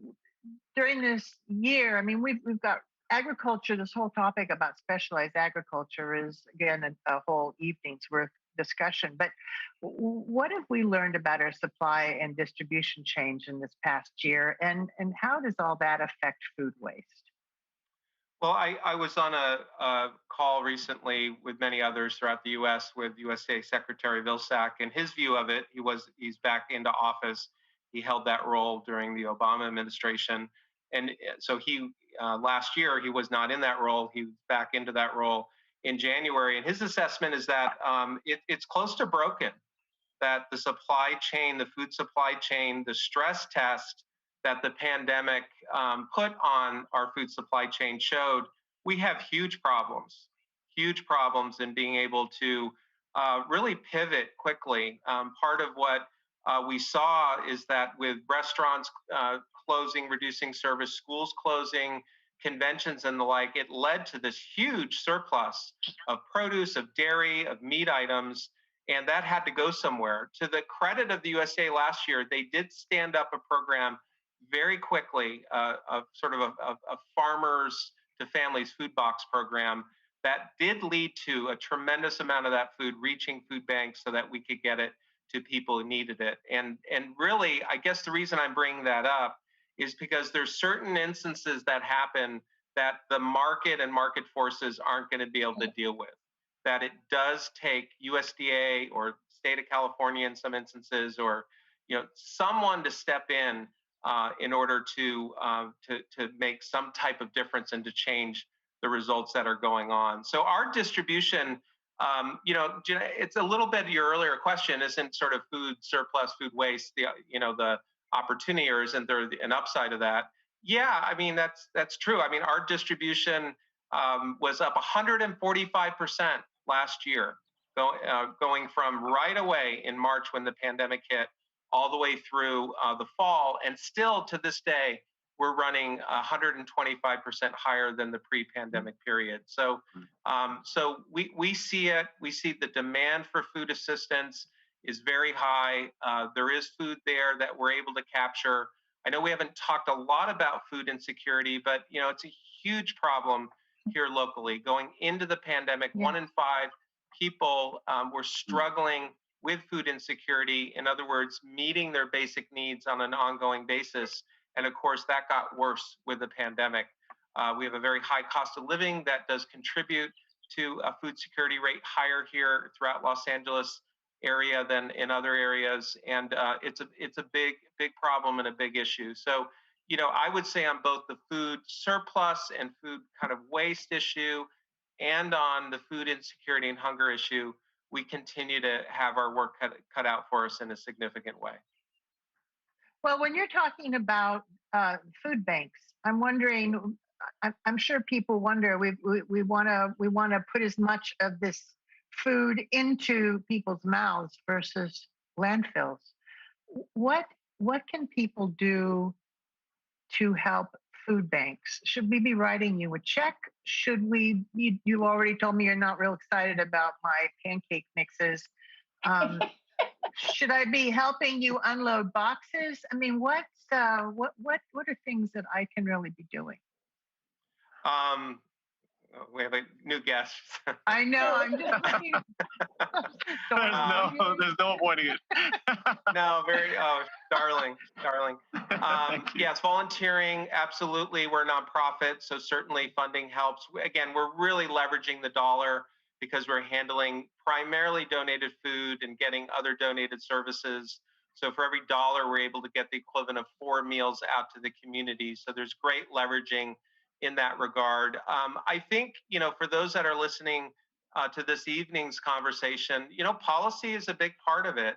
during this year, I mean, we've got agriculture. This whole topic about specialized agriculture is, again, a whole evening's worth discussion. But what have we learned about our supply and distribution change in this past year? And how does all that affect food waste? Well, I was on a call recently with many others throughout the U.S. with USA Secretary Vilsack, and his view of it, he's back into office. He held that role during the Obama administration. And so last year, he was not in that role. He was back into that role in January. And his assessment is that it's close to broken, that the supply chain, the food supply chain, the stress test that the pandemic put on our food supply chain showed we have huge problems in being able to really pivot quickly. Part of what we saw is that with restaurants closing, reducing service, schools closing, conventions and the like, it led to this huge surplus of produce, of dairy, of meat items, and that had to go somewhere. To the credit of the USA last year, they did stand up a program very quickly, of sort of a farmers to families food box program that did lead to a tremendous amount of that food reaching food banks so that we could get it to people who needed it. And really, I guess the reason I'm bringing that up is because there's certain instances that happen that the market and market forces aren't going to be able to deal with. That it does take USDA or state of California in some instances, or someone to step in order to make some type of difference and to change the results that are going on. So our distribution, it's a little bit your earlier question, isn't sort of food surplus, food waste, the opportunity, or isn't there an upside of that? Yeah, I mean, that's true. I mean, our distribution was up 145% last year, going from right away in March when the pandemic hit all the way through the fall. And still to this day, we're running 125% higher than the pre-pandemic period. So, we see it. We see the demand for food assistance is very high. There is food there that we're able to capture. I know we haven't talked a lot about food insecurity, but it's a huge problem here locally. Going into the pandemic, 1 in 5 people were struggling with food insecurity. In other words, meeting their basic needs on an ongoing basis. And of course, that got worse with the pandemic. We have a very high cost of living that does contribute to a food security rate higher here throughout Los Angeles area than in other areas. And it's a big problem and a big issue. So, I would say on both the food surplus and food kind of waste issue and on the food insecurity and hunger issue, we continue to have our work cut out for us in a significant way. Well, when you're talking about food banks, I'm wondering. I'm sure people wonder. We want to put as much of this food into people's mouths versus landfills. What what can people do to help food banks? Should we be writing you a check? Should we? You already told me you're not real excited about my pancake mixes. Um, should I be helping you unload boxes? I mean, what are things that I can really be doing? Um, we have a new guest. I know. I'm just looking. There's no avoiding it. No, very darling. Yes, volunteering, absolutely. We're a nonprofit, so certainly funding helps. Again, we're really leveraging the dollar because we're handling primarily donated food and getting other donated services. So for every dollar, we're able to get the equivalent of 4 meals out to the community. So there's great leveraging in that regard. I think, for those that are listening to this evening's conversation, policy is a big part of it.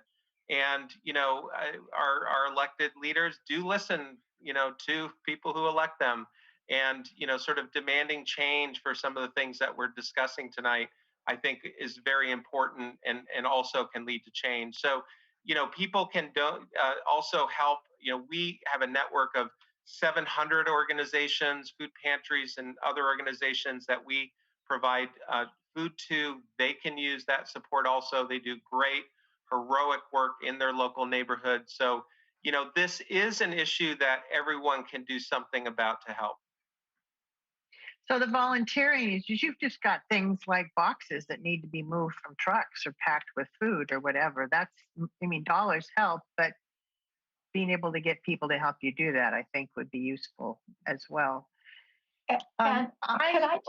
And, our elected leaders do listen, to people who elect them, and, sort of demanding change for some of the things that we're discussing tonight, I think is very important and also can lead to change. So, people can also help. We have a network of 700 organizations, food pantries, and other organizations that we provide food to. They can use that support also. They do great, heroic work in their local neighborhood. So, this is an issue that everyone can do something about to help. So the volunteering is you've just got things like boxes that need to be moved from trucks or packed with food or whatever. Dollars help, but being able to get people to help you do that, I think, would be useful as well. And can I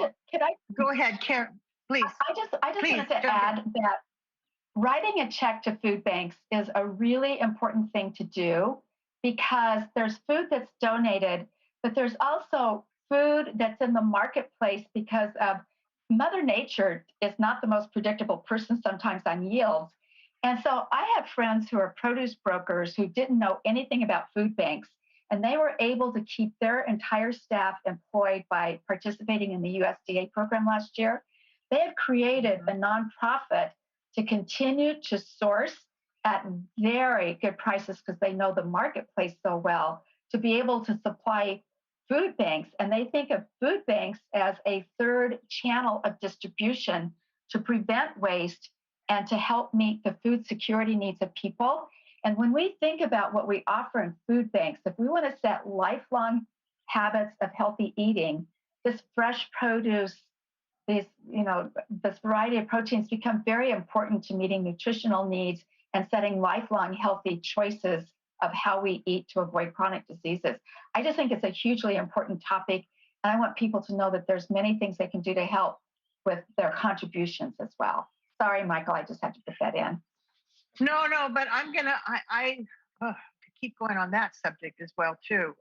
go ahead, Karen, please? I just wanted to add that writing a check to food banks is a really important thing to do, because there's food that's donated, but there's also food that's in the marketplace because of Mother Nature is not the most predictable person sometimes on yields. And so I have friends who are produce brokers who didn't know anything about food banks, and they were able to keep their entire staff employed by participating in the USDA program last year. They have created a nonprofit to continue to source at very good prices because they know the marketplace so well, to be able to supply food banks. And they think of food banks as a third channel of distribution to prevent waste and to help meet the food security needs of people. And when we think about what we offer in food banks, if we want to set lifelong habits of healthy eating, this fresh produce, this variety of proteins become very important to meeting nutritional needs and setting lifelong healthy choices of how we eat to avoid chronic diseases. I just think it's a hugely important topic, and I want people to know that there's many things they can do to help with their contributions as well. Sorry, Michael, I just had to put that in. No, but I'm gonna keep going on that subject as well too.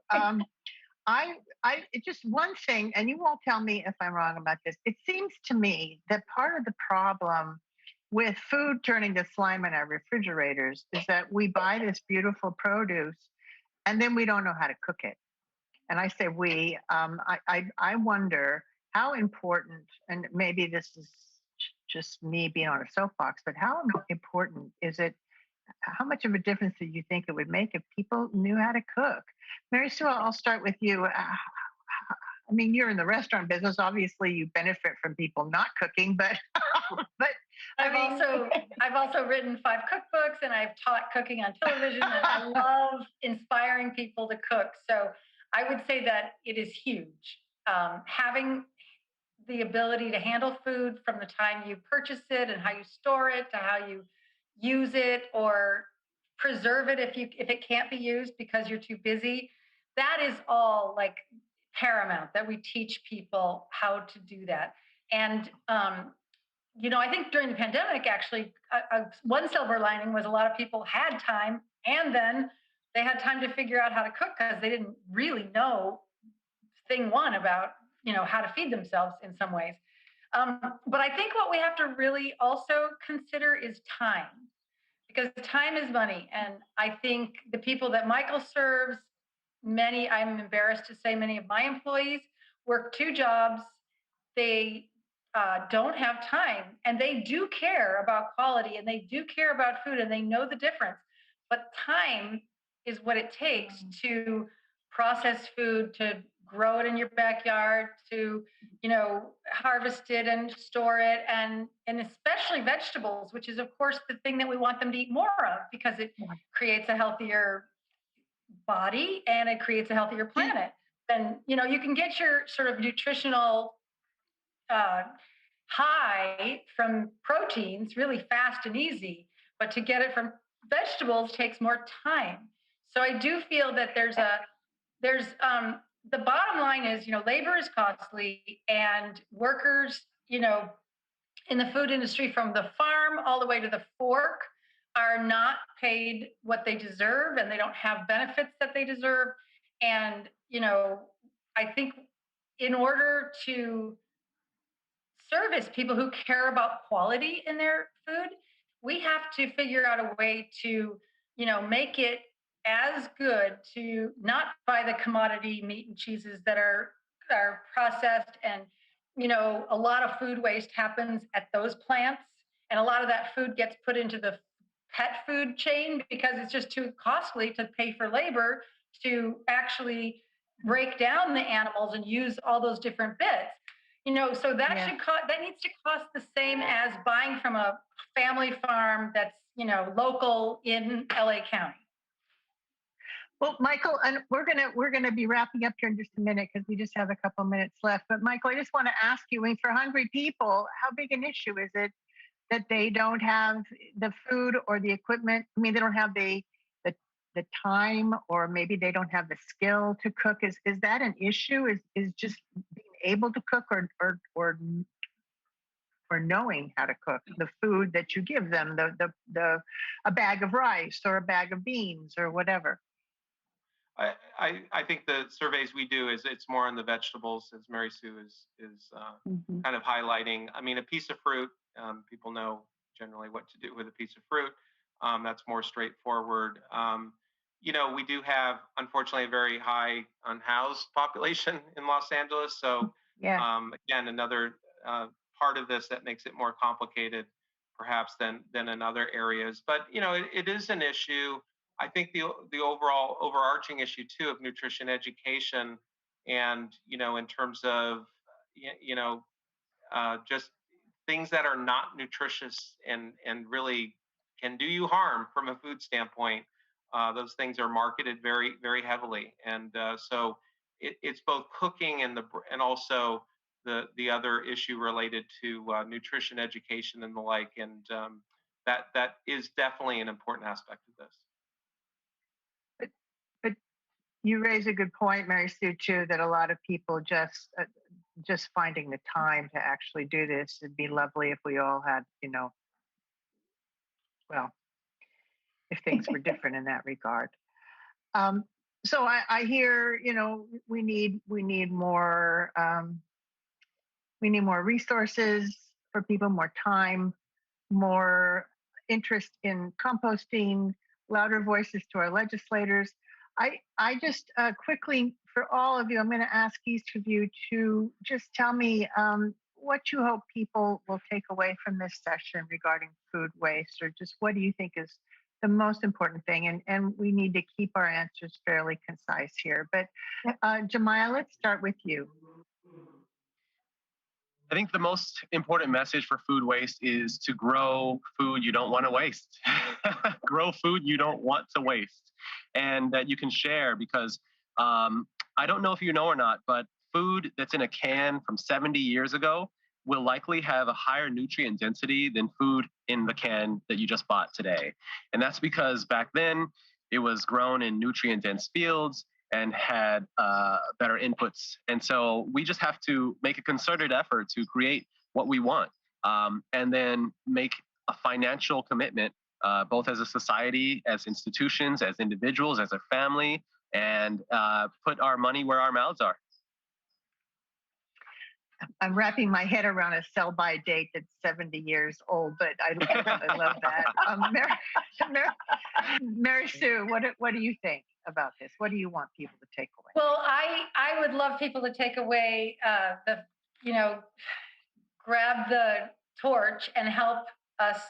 Just one thing, and you won't tell me if I'm wrong about this. It seems to me that part of the problem with food turning to slime in our refrigerators is that we buy this beautiful produce and then we don't know how to cook it. And I say we. I wonder how important, and maybe this is just me being on a soapbox, but how important is it? How much of a difference do you think it would make if people knew how to cook? Mary Sue, I'll start with you. You're in the restaurant business. Obviously, you benefit from people not cooking, but I've also written 5 cookbooks, and I've taught cooking on television, and I love inspiring people to cook. So I would say that it is huge. Having the ability to handle food from the time you purchase it and how you store it to how you use it or preserve it if it can't be used because you're too busy. That is all like paramount, that we teach people how to do that. And I think during the pandemic, actually, one silver lining was a lot of people had time, and then they had time to figure out how to cook because they didn't really know thing one about how to feed themselves in some ways. But I think what we have to really also consider is time, because time is money. And I think the people that Michael serves, I'm embarrassed to say many of my employees work 2 jobs. They don't have time, and they do care about quality, and they do care about food, and they know the difference. But time is what it takes to process food, to grow it in your backyard, to harvest it and store it, and especially vegetables, which is of course the thing that we want them to eat more of, because it creates a healthier body and it creates a healthier planet. And you can get your sort of nutritional high from proteins really fast and easy, but to get it from vegetables takes more time. So I do feel that there's the bottom line is, labor is costly, and workers, in the food industry from the farm all the way to the fork are not paid what they deserve, and they don't have benefits that they deserve. And, I think in order to service people who care about quality in their food, we have to figure out a way to, make it as good, to not buy the commodity meat and cheeses that are processed. And, a lot of food waste happens at those plants. And a lot of that food gets put into the pet food chain because it's just too costly to pay for labor to actually break down the animals and use all those different bits. So that that needs to cost the same as buying from a family farm that's, local in LA County. Well, Michael, and we're gonna be wrapping up here in just a minute because we just have a couple minutes left. But Michael, I just want to ask you, for hungry people, how big an issue is it that they don't have the food or the equipment? I mean, they don't have the time, or maybe they don't have the skill to cook. Is that an issue? Is just being able to cook, or knowing how to cook the food that you give them, a bag of rice or a bag of beans or whatever? I think the surveys we do it's more on the vegetables, as Mary Sue is kind of highlighting. I mean, a piece of fruit, people know generally what to do with a piece of fruit. That's more straightforward. We do have, unfortunately, a very high unhoused population in Los Angeles. So again, another part of this that makes it more complicated, perhaps, than in other areas. But it is an issue. I think the overall overarching issue too of nutrition education, and in terms of just things that are not nutritious and really can do you harm from a food standpoint. Those things are marketed very, very heavily, and so it's both cooking and also the other issue related to nutrition education and the like, and that is definitely an important aspect of this. But you raise a good point, Mary Sue, too, that a lot of people just finding the time to actually do this. It'd be lovely if we all had, well, if things were different in that regard. So I hear, we need more resources for people, more time, more interest in composting, louder voices to our legislators. I just quickly, for all of you, I'm going to ask each of you to just tell me what you hope people will take away from this session regarding food waste, or just what do you think is the most important thing? And we need to keep our answers fairly concise here. But Jamiah, let's start with you. I think the most important message for food waste is to grow food you don't want to waste. Grow food you don't want to waste, and that you can share, because I don't know if you know or not, but food that's in a can from 70 years ago will likely have a higher nutrient density than food in the can that you just bought today. And that's because back then it was grown in nutrient-dense fields and had better inputs. And so we just have to make a concerted effort to create what we want, and then make a financial commitment, both as a society, as institutions, as individuals, as a family, and put our money where our mouths are. I'm wrapping my head around a sell-by date that's 70 years old, but I love that. Mary Sue, what do you think about this? What do you want people to take away? Well, I would love people to take away grab the torch and help us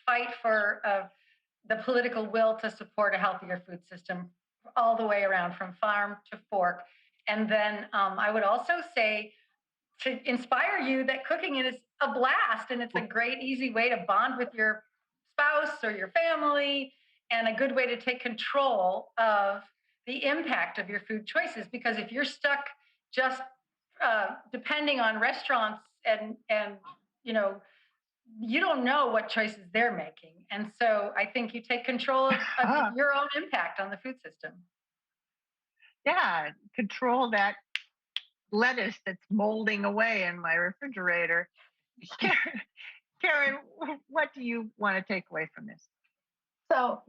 fight for the political will to support a healthier food system all the way around from farm to fork. And then I would also say to inspire you that cooking is a blast and it's a great, easy way to bond with your spouse or your family and a good way to take control of the impact of your food choices. Because if you're stuck just depending on restaurants and you don't know what choices they're making. And so I think you take control of your own impact on the food system. Yeah, control that lettuce that's molding away in my refrigerator. Karen, what do you want to take away from this? So,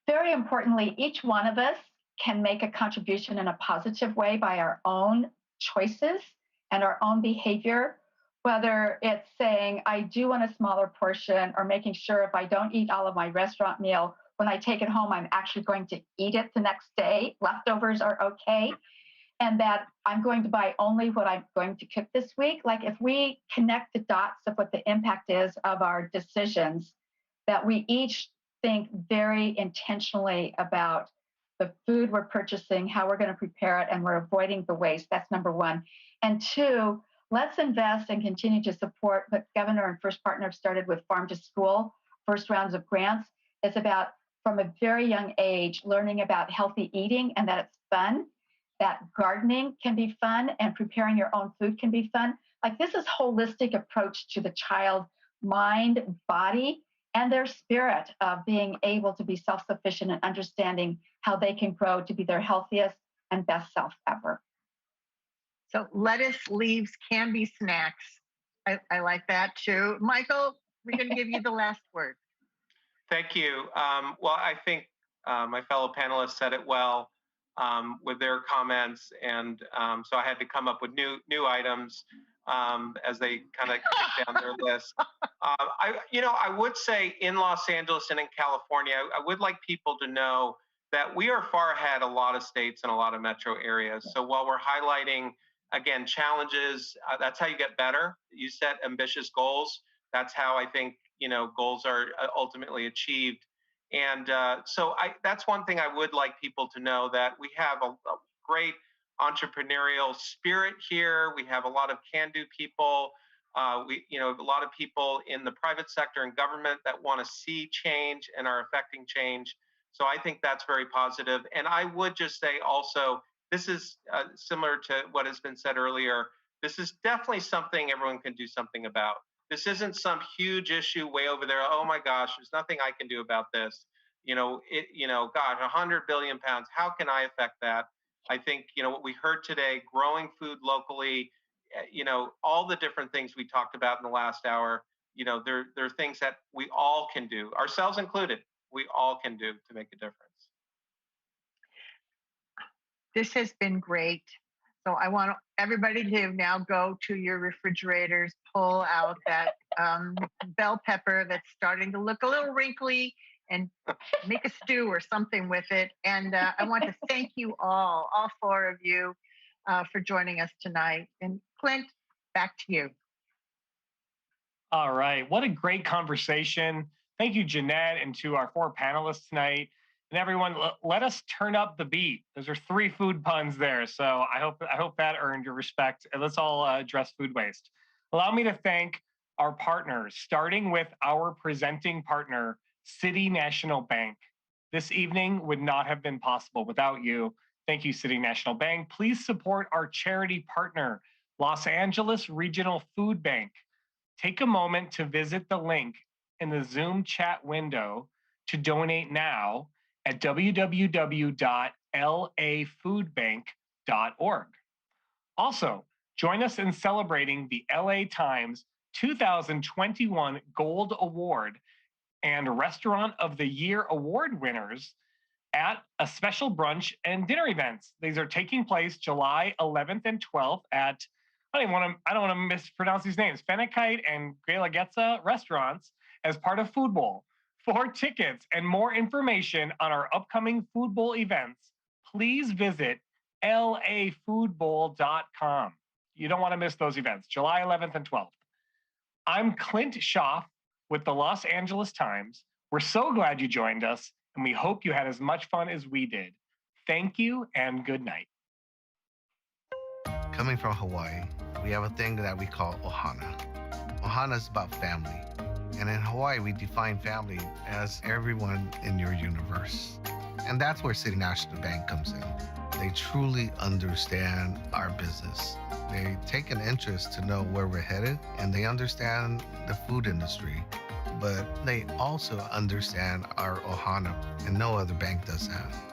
very importantly, each one of us can make a contribution in a positive way by our own choices and our own behavior, whether it's saying, I do want a smaller portion, or making sure if I don't eat all of my restaurant meal, when I take it home, I'm actually going to eat it the next day. Leftovers are okay. And that I'm going to buy only what I'm going to cook this week. Like if we connect the dots of what the impact is of our decisions, that we each think very intentionally about the food we're purchasing, how we're going to prepare it, and we're avoiding the waste. That's number one. And two, let's invest and continue to support what Governor and First Partner have started with Farm to School, first rounds of grants. It's about, from a very young age, learning about healthy eating and that it's fun, that gardening can be fun and preparing your own food can be fun. Like this is holistic approach to the child mind, body, and their spirit of being able to be self-sufficient and understanding how they can grow to be their healthiest and best self ever. So lettuce leaves can be snacks. I like that too. Michael, we're going to give you the last word. Thank you. Well, I think my fellow panelists said it well with their comments, and so I had to come up with new items as they kind of kick down their list. I would say in Los Angeles and in California, I would like people to know that we are far ahead a lot of states and a lot of metro areas. So while we're highlighting, again, challenges, that's how you get better. You set ambitious goals. That's how I think, goals are ultimately achieved. And so that's one thing I would like people to know, that we have a great entrepreneurial spirit here. We have a lot of can-do people. A lot of people in the private sector and government that want to see change and are affecting change. So I think that's very positive. And I would just say also, this is similar to what has been said earlier. This is definitely something everyone can do something about. This isn't some huge issue way over there. Oh my gosh, there's nothing I can do about this. Gosh, 100 billion pounds. How can I affect that? I think, what we heard today, growing food locally, all the different things we talked about in the last hour, there are things that we all can do, ourselves included, we all can do to make a difference. This has been great. So I want everybody to now go to your refrigerators, pull out that bell pepper that's starting to look a little wrinkly, and make a stew or something with it. And I want to thank you all four of you, for joining us tonight. And Clint, back to you. All right. What a great conversation. Thank you, Jeanette, and to our four panelists tonight. And everyone, let us turn up the beat. Those are 3 food puns there. So I hope that earned your respect. And let's all address food waste. Allow me to thank our partners, starting with our presenting partner, City National Bank. This evening would not have been possible without you. Thank you, City National Bank. Please support our charity partner, Los Angeles Regional Food Bank. Take a moment to visit the link in the Zoom chat window to donate now at www.lafoodbank.org. Also, join us in celebrating the LA Times 2021 Gold Award and Restaurant of the Year Award winners at a special brunch and dinner events. These are taking place July 11th and 12th at I don't want to mispronounce these names. Fenekite and Galagetza restaurants as part of Food Bowl. For tickets and more information on our upcoming Food Bowl events, please visit lafoodbowl.com. You don't want to miss those events, July 11th and 12th. I'm Clint Schaff with the Los Angeles Times. We're so glad you joined us, and we hope you had as much fun as we did. Thank you and good night. Coming from Hawaii, we have a thing that we call ohana. Ohana is about family. And in Hawaii, we define family as everyone in your universe. And that's where City National Bank comes in. They truly understand our business. They take an interest to know where we're headed, and they understand the food industry. But they also understand our ohana, and no other bank does that.